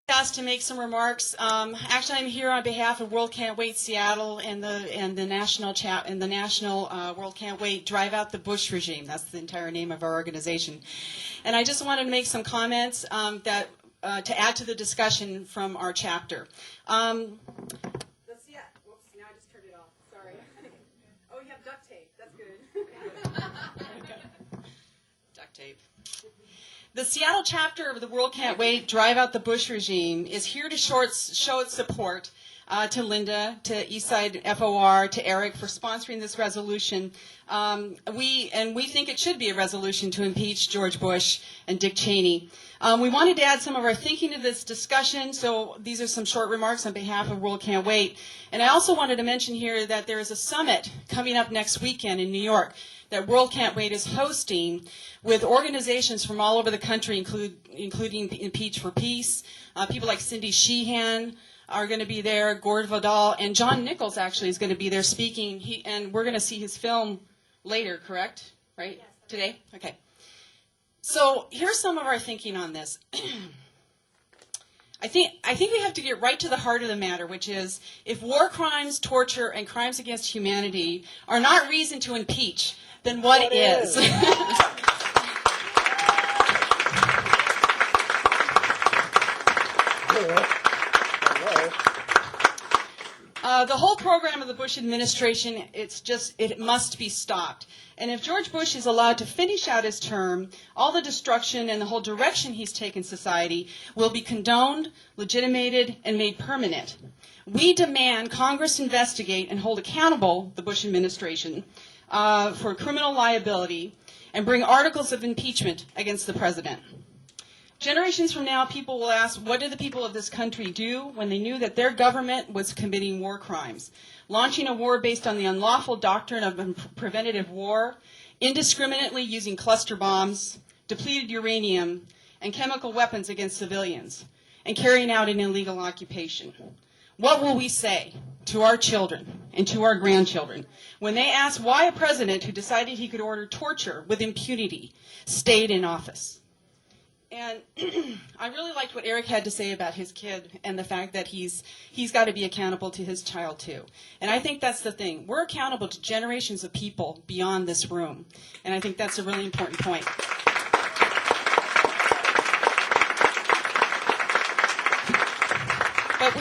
Asked to make some remarks. Actually, I'm here on behalf of World Cant Wait Seattle and the national World Cant Wait Drive Out the Bush Regime. That's the entire name of our organization. And I just wanted to make some comments to add to the discussion from our chapter. Whoops! Now I just turned it off. Sorry. Oh, you have duct tape. That's good. Duct tape. The Seattle chapter of the World Cant Wait Drive Out the Bush Regime is here to show its support to Linda, to Eastside FOR, to Eric for sponsoring this resolution. We think it should be a resolution to impeach George Bush and Dick Cheney. We wanted to add some of our thinking to this discussion, so these are some short remarks on behalf of World Cant Wait. And I also wanted to mention here that there is a summit coming up next weekend in New York that World Cant Wait is hosting with organizations from all over the country, including Impeach for Peace. People like Cindy Sheehan are going to be there, Gord Vidal, and John Nichols actually is going to be there speaking. And we're going to see his film later, correct? Right? Yes. Today? Okay. So here's some of our thinking on this. I think we have to get right to the heart of the matter, which is if war crimes, torture, and crimes against humanity are not reason to impeach, then what is? The whole program of the Bush administration, it must be stopped. And if George Bush is allowed to finish out his term, all the destruction and the whole direction he's taken society will be condoned, legitimated, and made permanent. We demand Congress investigate and hold accountable the Bush administration for criminal liability and bring articles of impeachment against the president. Generations from now, people will ask, what did the people of this country do when they knew that their government was committing war crimes? Launching a war based on the unlawful doctrine of preventative war, indiscriminately using cluster bombs, depleted uranium, and chemical weapons against civilians, and carrying out an illegal occupation. What will we say to our children and to our grandchildren when they ask why a president who decided he could order torture with impunity stayed in office? And I really liked what Eric had to say about his kid and the fact that he's got to be accountable to his child too. And I think that's the thing. We're accountable to generations of people beyond this room. And I think that's a really important point. But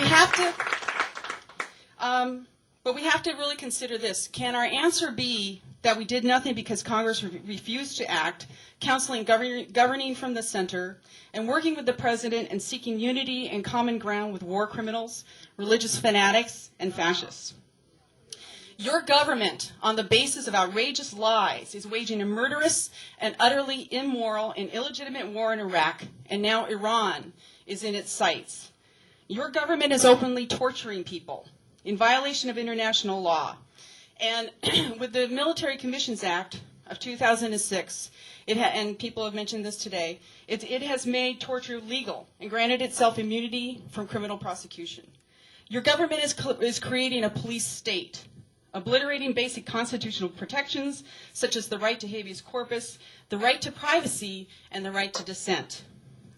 we have to really consider this. Can our answer be that we did nothing because Congress refused to act, counseling governing from the center, and working with the president and seeking unity and common ground with war criminals, religious fanatics, and fascists? Your government, on the basis of outrageous lies, is waging a murderous and utterly immoral and illegitimate war in Iraq, and now Iran is in its sights. Your government is openly torturing people in violation of international law. And with the Military Commissions Act of 2006, and people have mentioned this today, it has made torture legal and granted itself immunity from criminal prosecution. Your government is creating a police state, obliterating basic constitutional protections such as the right to habeas corpus, the right to privacy, and the right to dissent.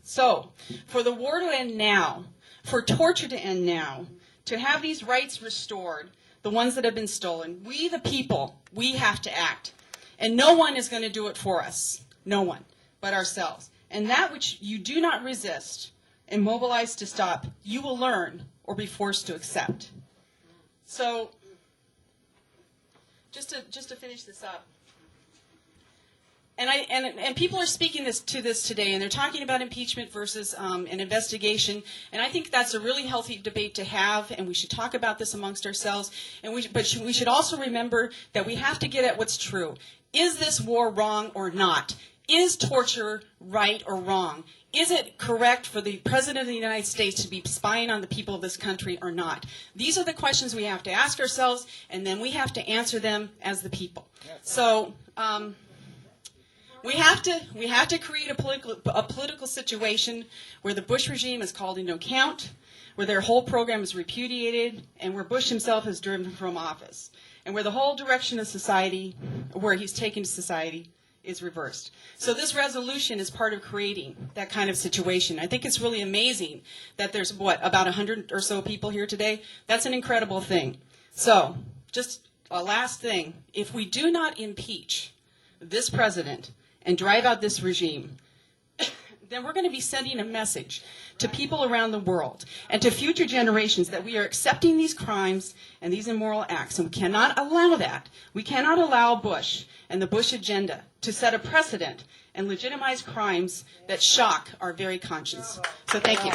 So, for the war to end now, for torture to end now, to have these rights restored, the ones that have been stolen, we the people, we have to act. And no one is going to do it for us. No one but ourselves. And that which you do not resist and mobilize to stop, you will learn or be forced to accept. So, just to finish this up. And people are speaking to this today, and they're talking about impeachment versus an investigation. And I think that's a really healthy debate to have, and we should talk about this amongst ourselves. But we should also remember that we have to get at what's true. Is this war wrong or not? Is torture right or wrong? Is it correct for the President of the United States to be spying on the people of this country or not? These are the questions we have to ask ourselves, and then we have to answer them as the people. So. We have to create a political situation where the Bush regime is called into account, where their whole program is repudiated, and where Bush himself is driven from office, and where the whole direction of society, where he's taken society, is reversed. So this resolution is part of creating that kind of situation. I think it's really amazing that there's, about 100 or so people here today? That's an incredible thing. So, just a last thing. If we do not impeach this president and drive out this regime, then we're going to be sending a message to people around the world and to future generations that we are accepting these crimes and these immoral acts, and we cannot allow that. We cannot allow Bush and the Bush agenda to set a precedent and legitimize crimes that shock our very conscience. So thank you.